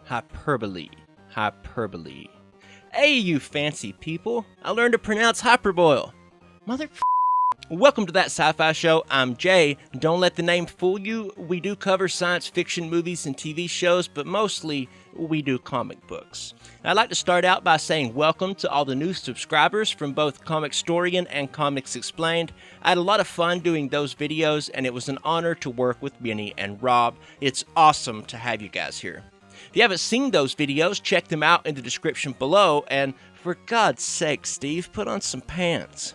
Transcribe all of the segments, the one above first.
hyperbole, hyperbole. Hey, you fancy people, I learned to pronounce hyperboil. Welcome to That Sci-Fi Show. I'm Jay. Don't let the name fool you. We do cover science fiction movies and TV shows, but mostly we do comic books. I'd like to start out by saying welcome to all the new subscribers from both Comicstorian and Comics Explained. I had a lot of fun doing those videos, and it was an honor to work with Benny and Rob. It's awesome to have you guys here. If you haven't seen those videos, check them out in the description below, and for God's sake, Steve, put on some pants.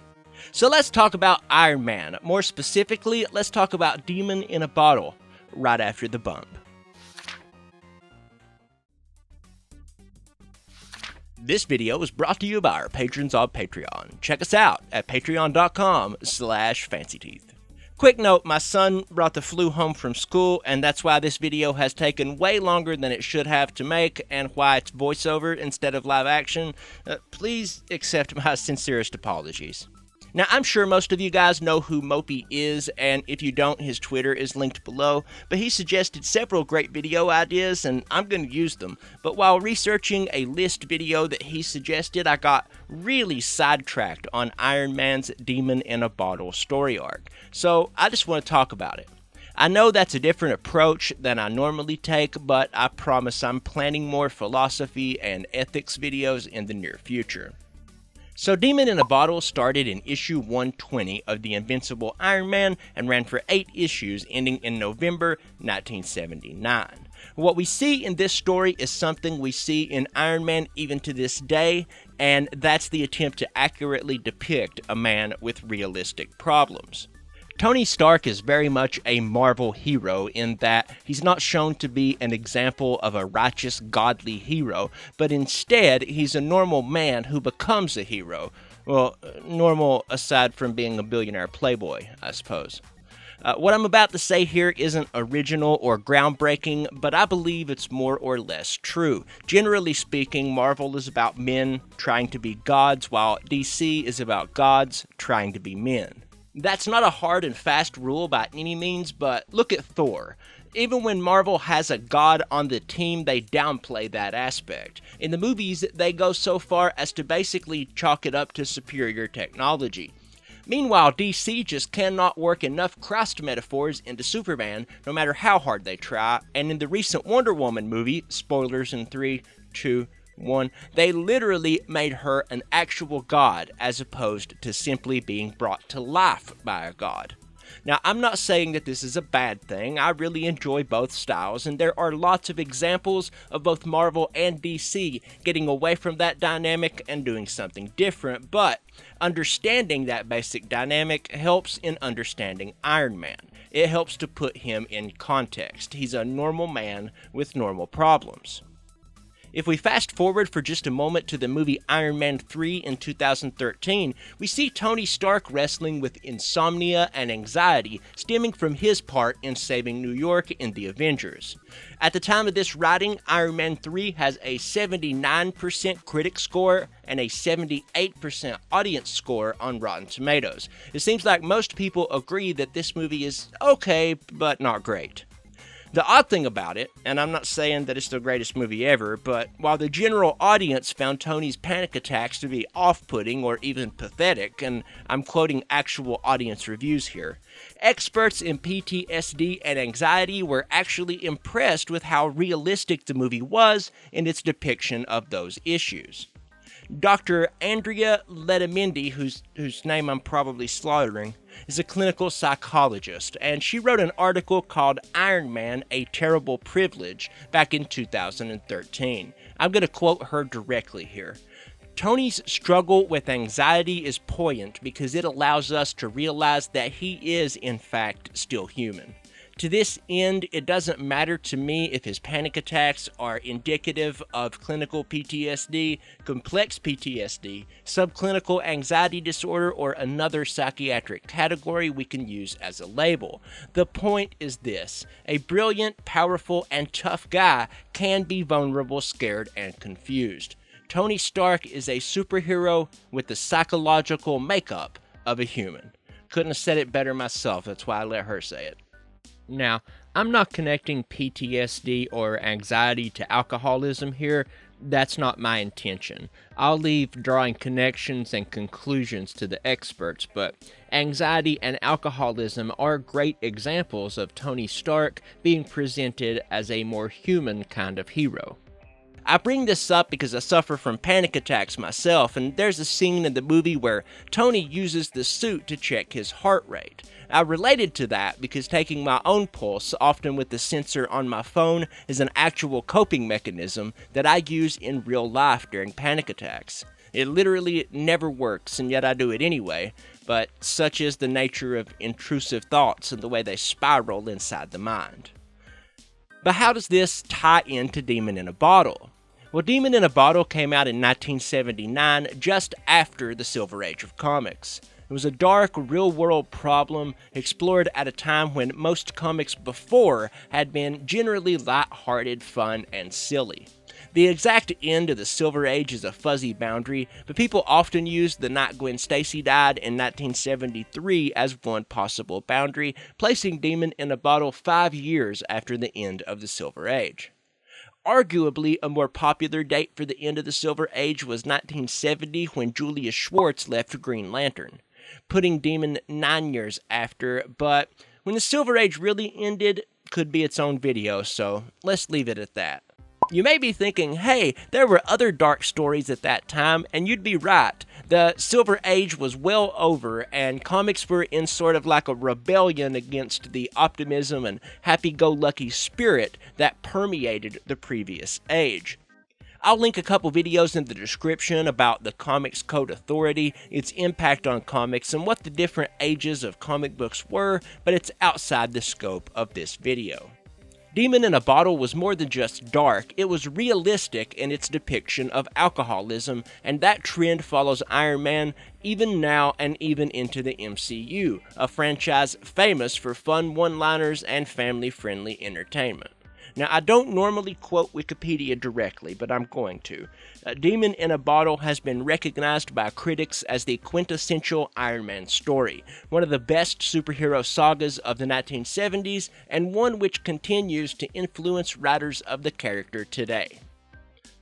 So let's talk about Iron Man. More specifically, let's talk about Demon in a Bottle, right after the bump. This video is brought to you by our patrons on Patreon. Check us out at patreon.com/fancyteeth. Quick note, my son brought the flu home from school, and that's why this video has taken way longer than it should have to make, and why it's voiceover instead of live action. Please accept my sincerest apologies. Now, I'm sure most of you guys know who Mopey is, and if you don't, his Twitter is linked below, but he suggested several great video ideas, and I'm going to use them. But while researching a list video that he suggested, I got really sidetracked on Iron Man's Demon in a Bottle story arc, so I just want to talk about it. I know that's a different approach than I normally take, but I promise I'm planning more philosophy and ethics videos in the near future. So Demon in a Bottle started in issue 120 of The Invincible Iron Man and ran for 8 issues ending in November 1979. What we see in this story is something we see in Iron Man even to this day, and that's the attempt to accurately depict a man with realistic problems. Tony Stark is very much a Marvel hero in that he's not shown to be an example of a righteous, godly hero, but instead he's a normal man who becomes a hero. Well, normal aside from being a billionaire playboy, I suppose. What I'm about to say here isn't original or groundbreaking, but I believe it's more or less true. Generally speaking, Marvel is about men trying to be gods, while DC is about gods trying to be men. That's not a hard and fast rule by any means, but look at Thor. Even when Marvel has a god on the team, they downplay that aspect. In the movies, they go so far as to basically chalk it up to superior technology. Meanwhile, DC just cannot work enough Christ metaphors into Superman, no matter how hard they try, and in the recent Wonder Woman movie, spoilers in 3, 2, 1, they literally made her an actual god as opposed to simply being brought to life by a god. Now, I'm not saying that this is a bad thing. I really enjoy both styles, and there are lots of examples of both Marvel and DC getting away from that dynamic and doing something different, but understanding that basic dynamic helps in understanding Iron Man. It helps to put him in context. He's a normal man with normal problems. If we fast forward for just a moment to the movie Iron Man 3 in 2013, we see Tony Stark wrestling with insomnia and anxiety stemming from his part in saving New York in the Avengers. At the time of this writing, Iron Man 3 has a 79% critic score and a 78% audience score on Rotten Tomatoes. It seems like most people agree that this movie is okay, but not great. The odd thing about it, and I'm not saying that it's the greatest movie ever, but while the general audience found Tony's panic attacks to be off-putting or even pathetic, and I'm quoting actual audience reviews here, experts in PTSD and anxiety were actually impressed with how realistic the movie was in its depiction of those issues. Dr. Andrea Letamendi, whose name I'm probably slaughtering, is a clinical psychologist, and she wrote an article called Iron Man, A Terrible Privilege back in 2013. I'm going to quote her directly here. Tony's struggle with anxiety is poignant because it allows us to realize that he is, in fact, still human. To this end, it doesn't matter to me if his panic attacks are indicative of clinical PTSD, complex PTSD, subclinical anxiety disorder, or another psychiatric category we can use as a label. The point is this: a brilliant, powerful, and tough guy can be vulnerable, scared, and confused. Tony Stark is a superhero with the psychological makeup of a human. Couldn't have said it better myself, that's why I let her say it. Now, I'm not connecting PTSD or anxiety to alcoholism here. That's not my intention. I'll leave drawing connections and conclusions to the experts, but anxiety and alcoholism are great examples of Tony Stark being presented as a more human kind of hero. I bring this up because I suffer from panic attacks myself, and there's a scene in the movie where Tony uses the suit to check his heart rate. I related to that because taking my own pulse, often with the sensor on my phone, is an actual coping mechanism that I use in real life during panic attacks. It literally never works, and yet I do it anyway, but such is the nature of intrusive thoughts and the way they spiral inside the mind. But how does this tie into Demon in a Bottle? Well, Demon in a Bottle came out in 1979, just after the Silver Age of comics. It was a dark, real-world problem explored at a time when most comics before had been generally light-hearted, fun, and silly. The exact end of the Silver Age is a fuzzy boundary, but people often use the night Gwen Stacy died in 1973 as one possible boundary, placing Demon in a Bottle 5 years after the end of the Silver Age. Arguably, a more popular date for the end of the Silver Age was 1970 when Julius Schwartz left Green Lantern, putting Demon 9 years after, but when the Silver Age really ended could be its own video, so let's leave it at that. You may be thinking, hey, there were other dark stories at that time, and you'd be right. The Silver Age was well over, and comics were in sort of like a rebellion against the optimism and happy-go-lucky spirit that permeated the previous age. I'll link a couple videos in the description about the Comics Code Authority, its impact on comics, and what the different ages of comic books were, but it's outside the scope of this video. Demon in a Bottle was more than just dark, it was realistic in its depiction of alcoholism, and that trend follows Iron Man even now and even into the MCU, a franchise famous for fun one-liners and family-friendly entertainment. Now, I don't normally quote Wikipedia directly, but I'm going to. Demon in a Bottle has been recognized by critics as the quintessential Iron Man story, one of the best superhero sagas of the 1970s, and one which continues to influence writers of the character today.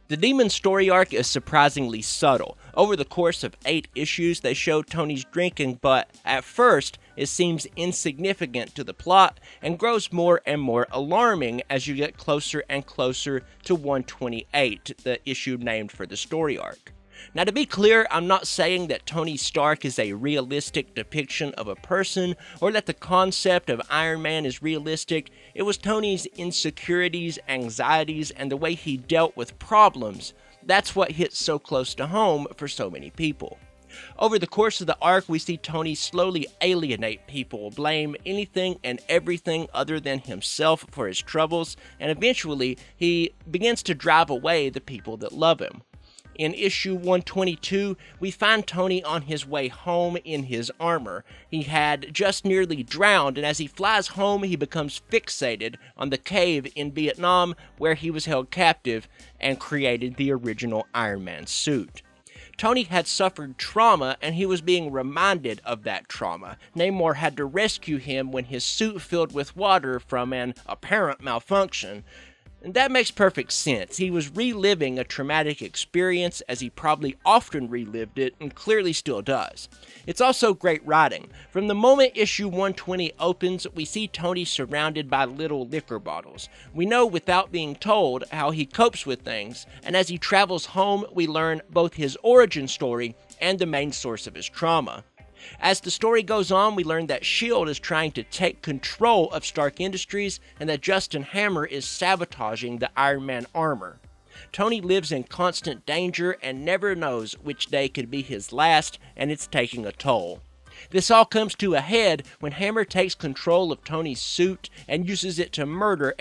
The Demon story arc is surprisingly subtle. Over the course of 8 issues, they show Tony's drinking, but at first, it seems insignificant to the plot and grows more and more alarming as you get closer and closer to 128, the issue named for the story arc. Now, to be clear, I'm not saying that Tony Stark is a realistic depiction of a person or that the concept of Iron Man is realistic. It was Tony's insecurities, anxieties, and the way he dealt with problems. That's what hits so close to home for so many people. Over the course of the arc, we see Tony slowly alienate people, blame anything and everything other than himself for his troubles, and eventually he begins to drive away the people that love him. In issue 122, we find Tony on his way home in his armor. He had just nearly drowned, and as he flies home, he becomes fixated on the cave in Vietnam where he was held captive and created the original Iron Man suit. Tony had suffered trauma, and he was being reminded of that trauma. Namor had to rescue him when his suit filled with water from an apparent malfunction. And that makes perfect sense. He was reliving a traumatic experience as he probably often relived it and clearly still does. It's also great writing. From the moment issue 120 opens, we see Tony surrounded by little liquor bottles. We know without being told how he copes with things, and as he travels home, we learn both his origin story and the main source of his trauma. As the story goes on, we learn that S.H.I.E.L.D. is trying to take control of Stark Industries and that Justin Hammer is sabotaging the Iron Man armor. Tony lives in constant danger and never knows which day could be his last, and it's taking a toll. This all comes to a head when Hammer takes control of Tony's suit and uses it to murder